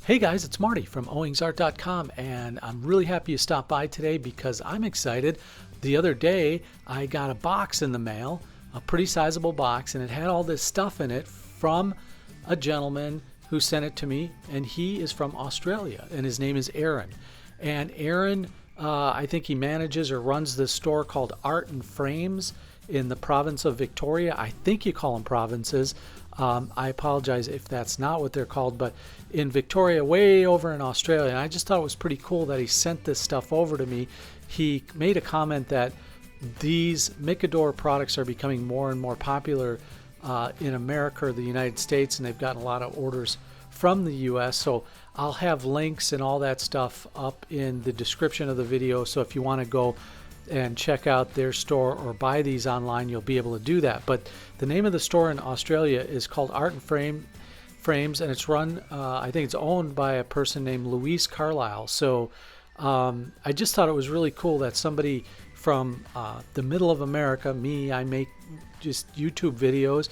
Hey guys, it's Marty from owingsart.com, and I'm really happy you stopped by today because I'm excited. The other day I got a box in the mail, a pretty sizable box, and it had all this stuff in it from a gentleman who sent it to me, and he is from Australia, and his name is Aaron. And Aaron, I think he manages or runs this store called Art and Frames in the province of Victoria. I think you call them provinces. I apologize if that's not what they're called, but in Victoria, way over in Australia. And I just thought it was pretty cool that he sent this stuff over to me. He made a comment that these Micador products are becoming more and more popular in America or the United States, and they've gotten a lot of orders from the US. So I'll have links and all that stuff up in the description of the video. So if you want to go and check out their store or buy these online, you'll be able to do that. But the name of the store in Australia is called Art and Frames, and it's run, I think it's owned by a person named Louise Carlisle. So I just thought it was really cool that somebody from the middle of America, me, I make just YouTube videos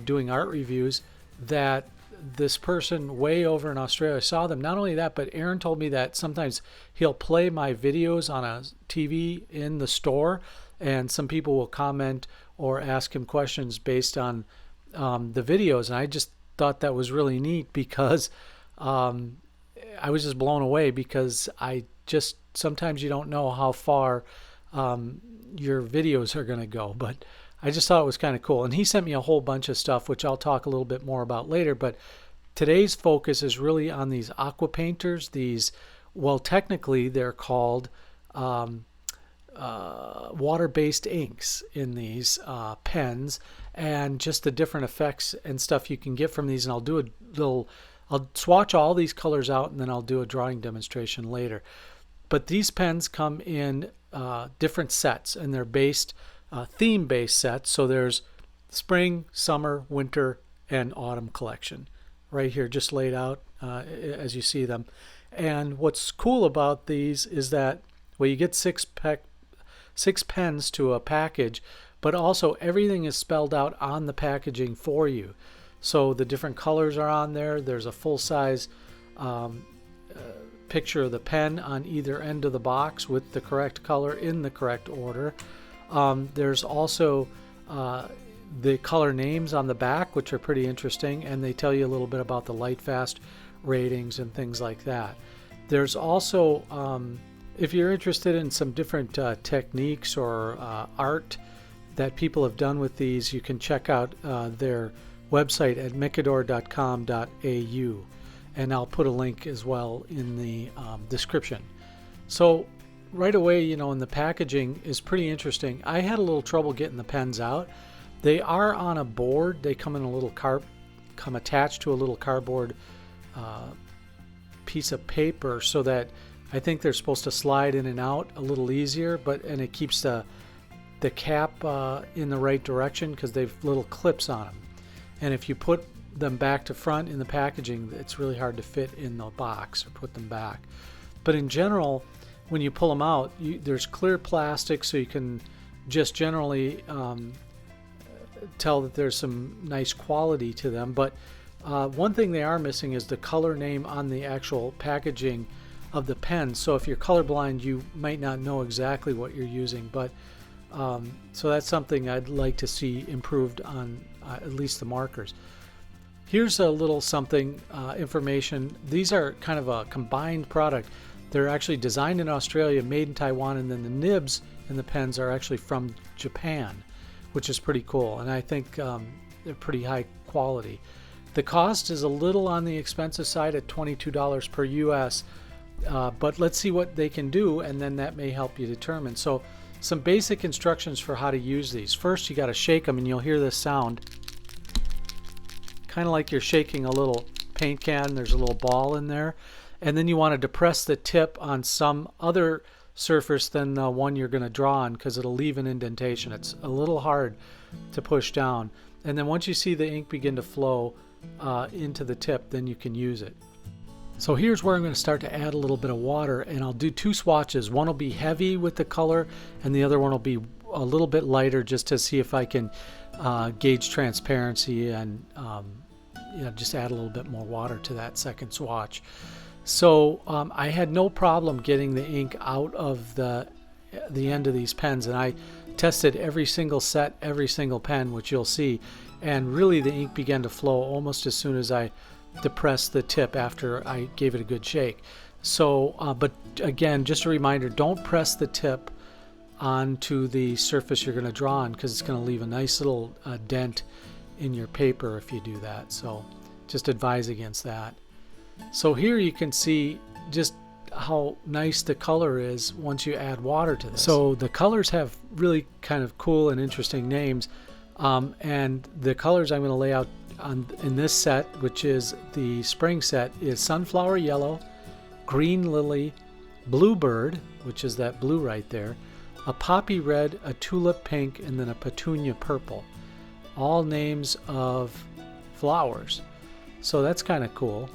doing art reviews, that this person way over in Australia saw them. Not only that, but Aaron told me that sometimes he'll play my videos on a TV in the store, and some people will comment or ask him questions based on the videos. And I just thought that was really neat because I was just blown away, because I just sometimes you don't know how far your videos are going to go. But I just thought it was kind of cool. And he sent me a whole bunch of stuff, which I'll talk a little bit more about later. But today's focus is really on these aqua painters. These, well, technically they're called water-based inks in these pens, and just the different effects and stuff you can get from these. And I'll swatch all these colors out, and then I'll do a drawing demonstration later. But these pens come in different sets, and they're based theme-based sets. So there's spring, summer, winter, and autumn collection right here, just laid out as you see them. And what's cool about these is that, well, you get six pens to a package, but also everything is spelled out on the packaging for you. So the different colors are on there. There's a full-size picture of the pen on either end of the box with the correct color in the correct order. There's also the color names on the back, which are pretty interesting, and they tell you a little bit about the light fast ratings and things like that. There's also, if you're interested in some different techniques or art that people have done with these, you can check out their website at micador.com.au, and I'll put a link as well in the description. So right away, you know, in the packaging is pretty interesting. I had a little trouble getting the pens out. They are on a board. They come in a little come attached to a little cardboard piece of paper, so that I think they're supposed to slide in and out a little easier, and it keeps the cap in the right direction, because they've little clips on them. And if you put them back to front in the packaging, it's really hard to fit in the box or put them back. But in general, when you pull them out, there's clear plastic, so you can just generally tell that there's some nice quality to them. But one thing they are missing is the color name on the actual packaging of the pen. So if you're colorblind, you might not know exactly what you're using. But so that's something I'd like to see improved on at least the markers. Here's a little something information. These are kind of a combined product. They're actually designed in Australia, made in Taiwan, and then the nibs and the pens are actually from Japan, which is pretty cool. And I think they're pretty high quality. The cost is a little on the expensive side at $22 per US, but let's see what they can do, and then that may help you determine. So some basic instructions for how to use these. First, you got to shake them, and you'll hear this sound, kind of like you're shaking a little paint can. There's a little ball in there. And then you want to depress the tip on some other surface than the one you're going to draw on, because it'll leave an indentation. It's a little hard to push down. And then once you see the ink begin to flow into the tip, then you can use it. So here's where I'm going to start to add a little bit of water, and I'll do two swatches. One will be heavy with the color, and the other one will be a little bit lighter, just to see if I can gauge transparency and just add a little bit more water to that second swatch. So I had no problem getting the ink out of the end of these pens, and I tested every single set, every single pen, which you'll see, and really the ink began to flow almost as soon as I depressed the tip after I gave it a good shake. So, but again, just a reminder, don't press the tip onto the surface you're going to draw on, because it's going to leave a nice little dent in your paper if you do that. So just advise against that. So here you can see just how nice the color is once you add water to this. So the colors have really kind of cool and interesting names, and the colors I'm going to lay out in this set, which is the spring set, is Sunflower Yellow, Green Lily, Bluebird, which is that blue right there, a Poppy Red, a Tulip Pink, and then a Petunia Purple. All names of flowers. So that's kind of cool.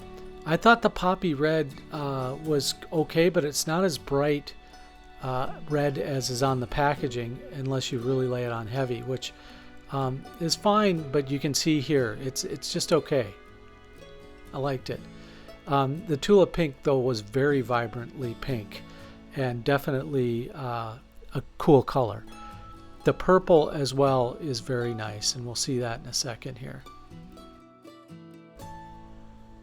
I thought the Poppy Red was okay, but it's not as bright red as is on the packaging unless you really lay it on heavy, which is fine, but you can see here it's just okay. I liked it. The Tulip Pink, though, was very vibrantly pink and definitely a cool color. The purple as well is very nice, and we'll see that in a second here.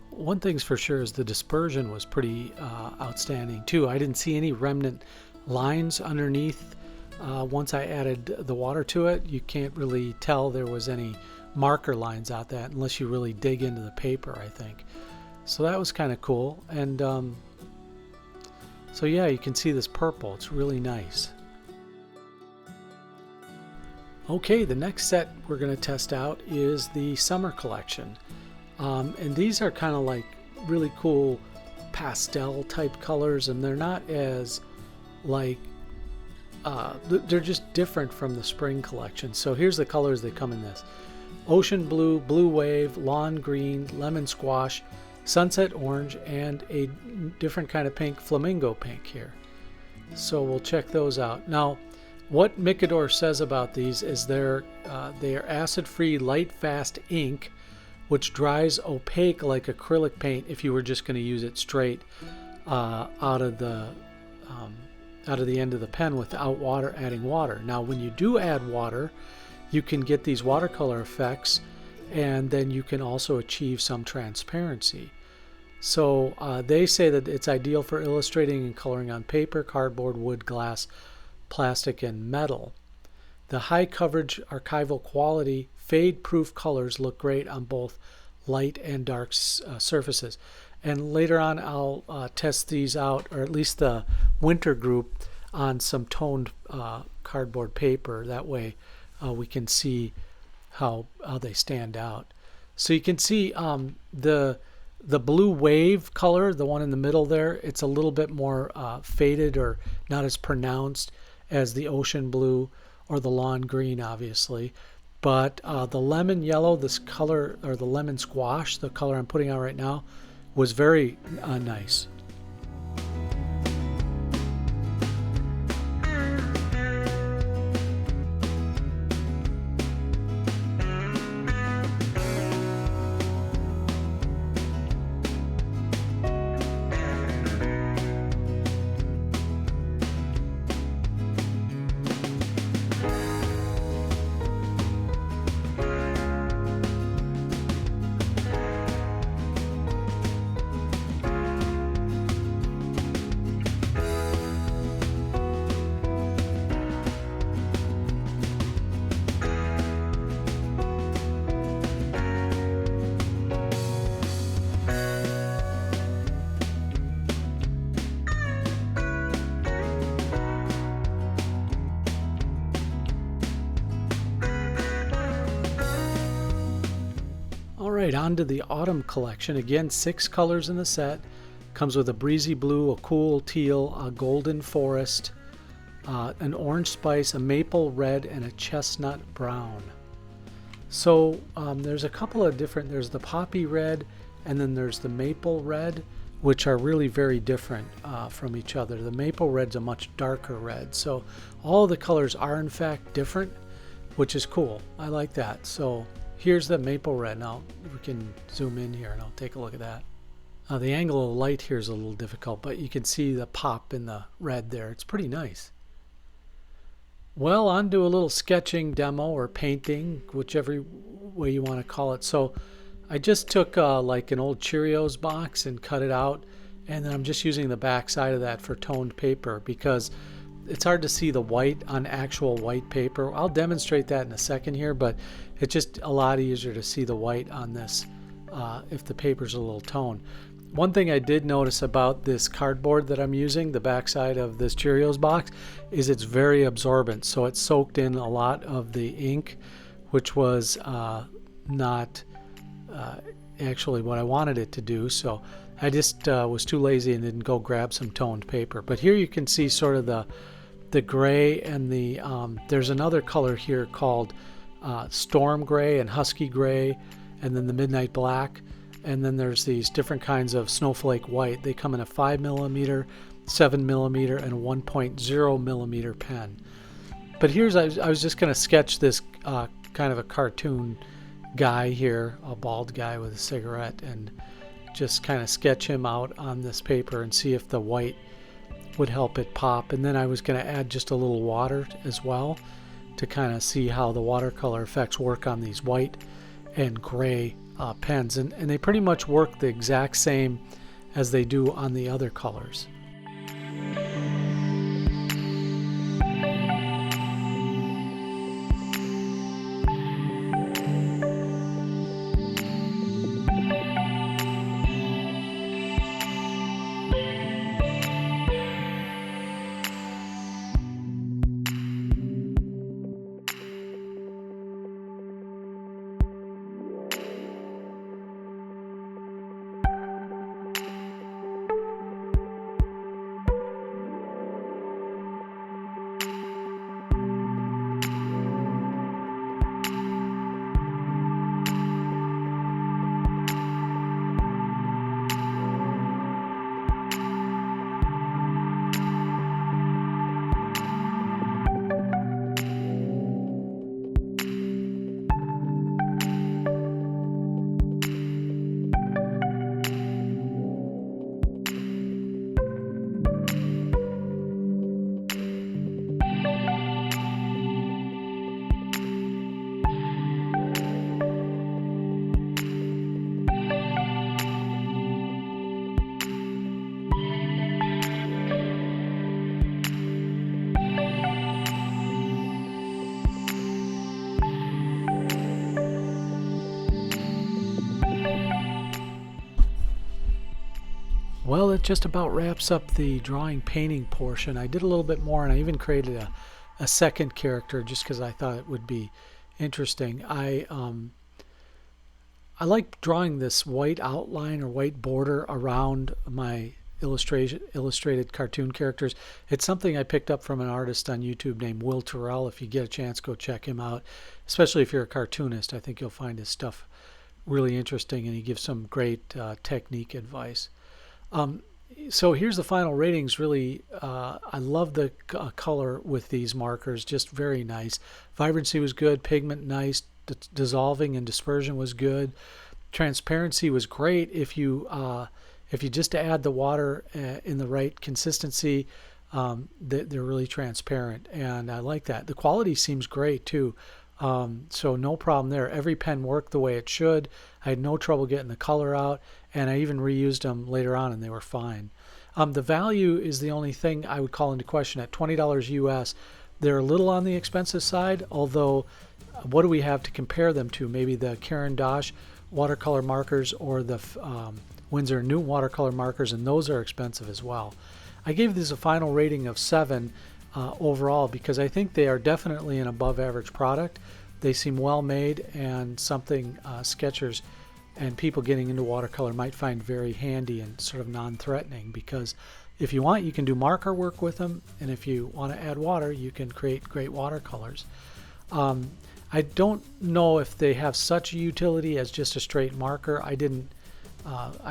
One thing's for sure is the dispersion was pretty outstanding too. I didn't see any remnant lines underneath. Once I added the water to it, you can't really tell there was any marker lines out that unless you really dig into the paper, I think. So that was kind of cool. And so yeah, you can see this purple. It's really nice. Okay, the next set we're going to test out is the summer collection. And these are kind of like really cool pastel type colors, and they're not as like they're just different from the spring collection. So here's the colors that come in this: ocean blue, blue wave, lawn green, lemon squash, sunset orange, and a different kind of pink, flamingo pink here. So we'll check those out. Now, what Micador says about these is they are acid-free, light-fast ink, which dries opaque like acrylic paint if you were just going to use it straight out of the end of the pen without adding water. Now, when you do add water, you can get these watercolor effects, and then you can also achieve some transparency. So they say that it's ideal for illustrating and coloring on paper, cardboard, wood, glass, plastic, and metal. The high coverage, archival quality, fade-proof colors look great on both light and dark surfaces. And later on I'll test these out, or at least the winter group, on some toned cardboard paper. That way we can see how they stand out. So you can see the blue wave color, the one in the middle there, it's a little bit more faded or not as pronounced as the ocean blue or the lawn green, obviously. But the lemon yellow, this color, or the lemon squash, the color I'm putting out right now, was very nice. Alright, on to the autumn collection. Again, 6 colors in the set. Comes with a breezy blue, a cool teal, a golden forest, an orange spice, a maple red, and a chestnut brown. So there's a couple of different, there's the poppy red, and then there's the maple red, which are really very different from each other. The maple red's a much darker red. So all of the colors are in fact different, which is cool. I like that. So here's the maple red. Now we can zoom in here and I'll take a look at that. The angle of light here is a little difficult, but you can see the pop in the red there. It's pretty nice. Well, on to a little sketching demo or painting, whichever way you want to call it. So I just took like an old Cheerios box and cut it out, and then I'm just using the back side of that for toned paper because it's hard to see the white on actual white paper. I'll demonstrate that in a second here, but it's just a lot easier to see the white on this if the paper's a little toned. One thing I did notice about this cardboard that I'm using, the backside of this Cheerios box, is it's very absorbent. So it soaked in a lot of the ink, which was not actually what I wanted it to do. So I just was too lazy and didn't go grab some toned paper. But here you can see sort of the gray and the, there's another color here called storm gray and husky gray, and then the midnight black. And then there's these different kinds of snowflake white. They come in a 5mm, 7mm, and a 1.0mm pen. But here's, I was just going to sketch this kind of a cartoon guy here, a bald guy with a cigarette, and just kind of sketch him out on this paper and see if the white would help it pop. And then I was going to add just a little water as well to kind of see how the watercolor effects work on these white and gray pens, and they pretty much work the exact same as they do on the other colors. Well, it just about wraps up the drawing painting portion. I did a little bit more, and I even created a second character just because I thought it would be interesting. I like drawing this white outline or white border around my illustrated cartoon characters. It's something I picked up from an artist on YouTube named Will Terrell. If you get a chance, go check him out, especially if you're a cartoonist. I think you'll find his stuff really interesting, and he gives some great technique advice. So here's the final ratings. Really, I love the color with these markers, just very nice. Vibrancy was good, pigment nice, dissolving and dispersion was good. Transparency was great if you just add the water in the right consistency. They're really transparent, and I like that. The quality seems great too. So no problem there. Every pen worked the way it should. I had no trouble getting the color out, and I even reused them later on and they were fine. The value is the only thing I would call into question. At $20 US, they're a little on the expensive side, although what do we have to compare them to? Maybe the Caran d'Ache watercolor markers or the Winsor Newton watercolor markers, and those are expensive as well. I gave this a final rating of 7 overall because I think they are definitely an above average product. They seem well made and something sketchers and people getting into watercolor might find very handy and sort of non-threatening, because if you want, you can do marker work with them, and if you want to add water, you can create great watercolors. I don't know if they have such a utility as just a straight marker. I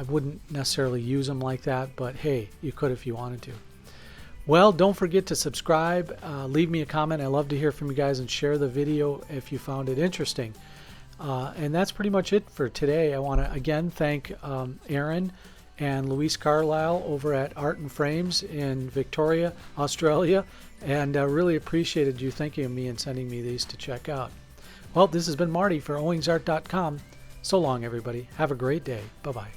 wouldn't necessarily use them like that, but hey, you could if you wanted to. Well, don't forget to subscribe, leave me a comment. I love to hear from you guys, and share the video if you found it interesting. And that's pretty much it for today. I want to again thank Aaron and Luis Carlisle over at Art and Frames in Victoria, Australia, and really appreciated you thinking of me and sending me these to check out. Well, this has been Marty for owingsart.com. So long, everybody. Have a great day. Bye-bye.